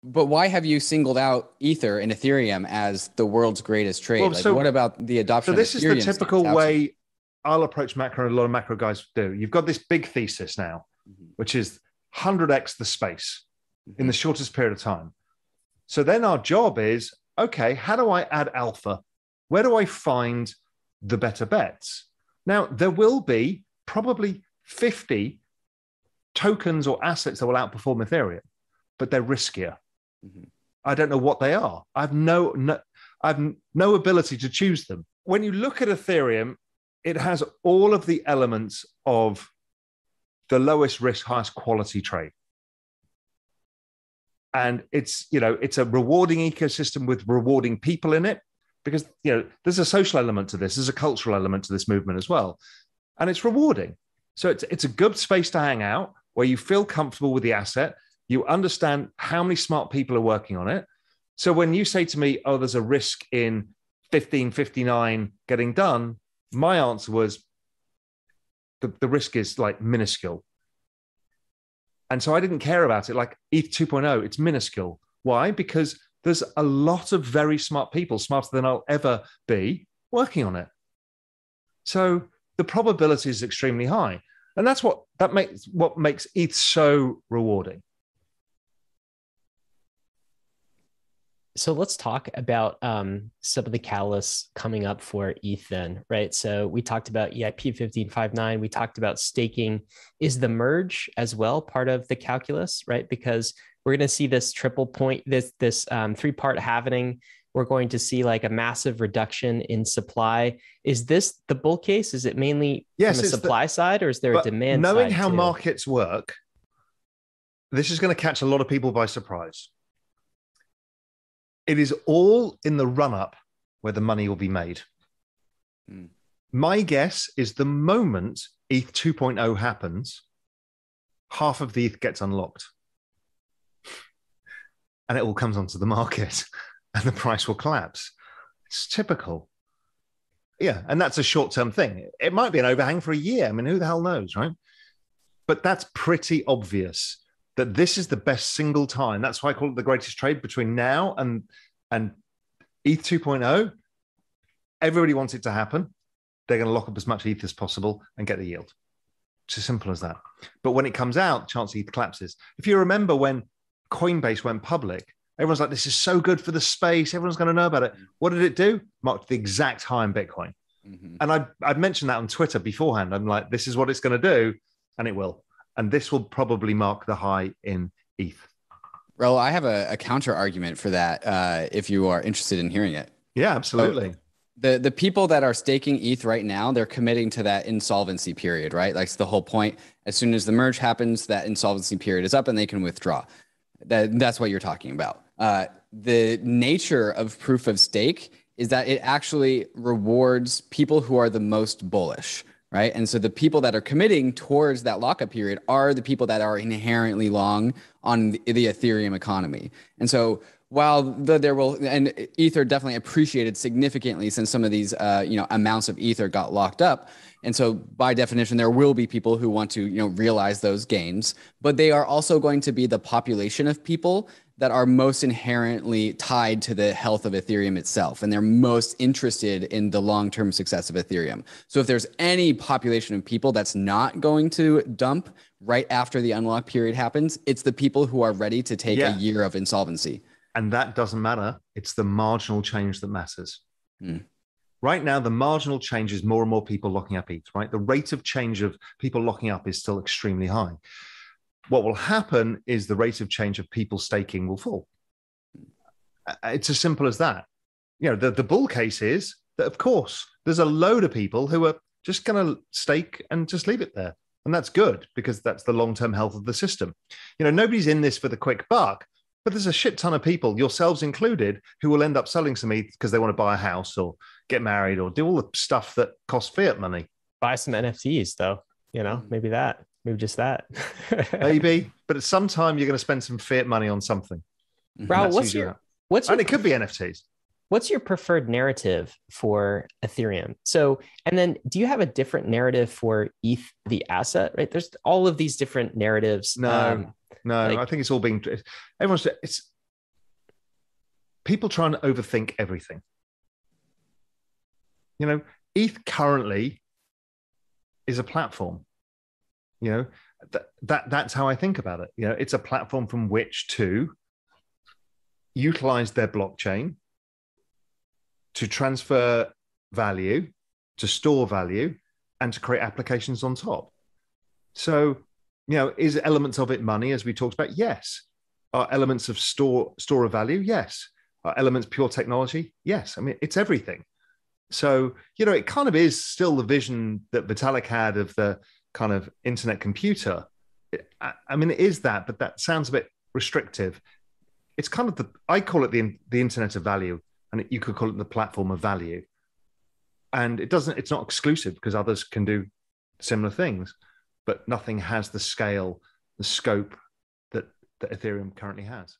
But why have you singled out Ether and Ethereum as the world's greatest trade? Well, like, so, what about the adoption so of this is the Ethereum typical way I'll approach macro, and a lot of macro guys do. You've got this big thesis now, which is 100x the space in the shortest period of time. So then our job is, okay, how do I add alpha? Where do I find the better bets? Now, there will be probably 50 tokens or assets that will outperform Ethereum, but they're riskier. I don't know what they are. I have no ability to choose them. When you look at Ethereum, it has all of the elements of the lowest risk, highest quality trade. And it's a rewarding ecosystem with rewarding people in it, because there's a social element to this, there's a cultural element to this movement as well. And it's rewarding. So it's a good space to hang out where you feel comfortable with the asset. You understand how many smart people are working on it. So when you say to me, oh, there's a risk in 1559 getting done, my answer was the risk is like minuscule. And so I didn't care about it. Like ETH 2.0, it's minuscule. Why? Because there's a lot of very smart people, smarter than I'll ever be, working on it. So the probability is extremely high. And that's what makes ETH so rewarding. So let's talk about some of the catalysts coming up for ETH then, right? So we talked about EIP 1559. We talked about staking. Is the merge as well part of the calculus, right? Because we're going to see this triple point, this three-part halvening. We're going to see like a massive reduction in supply. Is this the bull case? Is it mainly from a supply side, or is there a demand side? Knowing how markets work, this is going to catch a lot of people by surprise. It is all in the run-up where the money will be made. My guess is the moment ETH 2.0 happens, half of the ETH gets unlocked. And it all comes onto the market and the price will collapse. It's typical. Yeah, and that's a short-term thing. It might be an overhang for a year. I mean, who the hell knows, right? But that's pretty obvious that this is the best single time. That's why I call it the greatest trade between now and ETH 2.0. Everybody wants it to happen. They're going to lock up as much ETH as possible and get the yield. It's as simple as that. But when it comes out, chance ETH collapses. If you remember when Coinbase went public, everyone's like, this is so good for the space. Everyone's going to know about it. What did it do? Marked the exact high in Bitcoin. And I've mentioned that on Twitter beforehand. I'm like, this is what it's going to do. And it will. And this will probably mark the high in ETH. Raoul, I have a counter argument for that if you are interested in hearing it. Yeah, absolutely. So the people that are staking ETH right now, they're committing to that insolvency period, right? Like, the whole point. As soon as the merge happens, that insolvency period is up and they can withdraw. That's what you're talking about. The nature of proof of stake is that it actually rewards people who are the most bullish, right? And so the people that are committing towards that lockup period are the people that are inherently long on the Ethereum economy. And so while there will, and Ether definitely appreciated significantly since some of these amounts of Ether got locked up. And so by definition, there will be people who want to realize those gains, but they are also going to be the population of people that are most inherently tied to the health of Ethereum itself. And they're most interested in the long-term success of Ethereum. So if there's any population of people that's not going to dump right after the unlock period happens, it's the people who are ready to take a year of insolvency. And that doesn't matter. It's the marginal change that matters. Right now, the marginal change is more and more people locking up ETH, right? The rate of change of people locking up is still extremely high. What will happen is the rate of change of people staking will fall. It's as simple as that. The bull case is that, of course, there's a load of people who are just going to stake and just leave it there. And that's good because that's the long-term health of the system. Nobody's in this for the quick buck, but there's a shit ton of people, yourselves included, who will end up selling some ETH because they want to buy a house or get married or do all the stuff that costs fiat money. Buy some NFTs, though. Maybe that. Maybe just that. Maybe, but at some time you're going to spend some fiat money on something. Raoul, and it could be NFTs. What's your preferred narrative for Ethereum? So, and then do you have a different narrative for ETH, the asset, right? There's all of these different narratives. No, I think it's all being, people try and overthink everything. ETH currently is a platform. That's how I think about it. It's a platform from which to utilize their blockchain to transfer value, to store value, and to create applications on top. So, is elements of it money, as we talked about? Yes. Are elements of store of value? Yes. Are elements pure technology? Yes. I mean, it's everything. So, it kind of is still the vision that Vitalik had of the kind of internet computer. I mean, it is that, but that sounds a bit restrictive. It's kind of I call it the internet of value, and you could call it the platform of value. And it's not exclusive, because others can do similar things, but nothing has the scale, the scope that Ethereum currently has.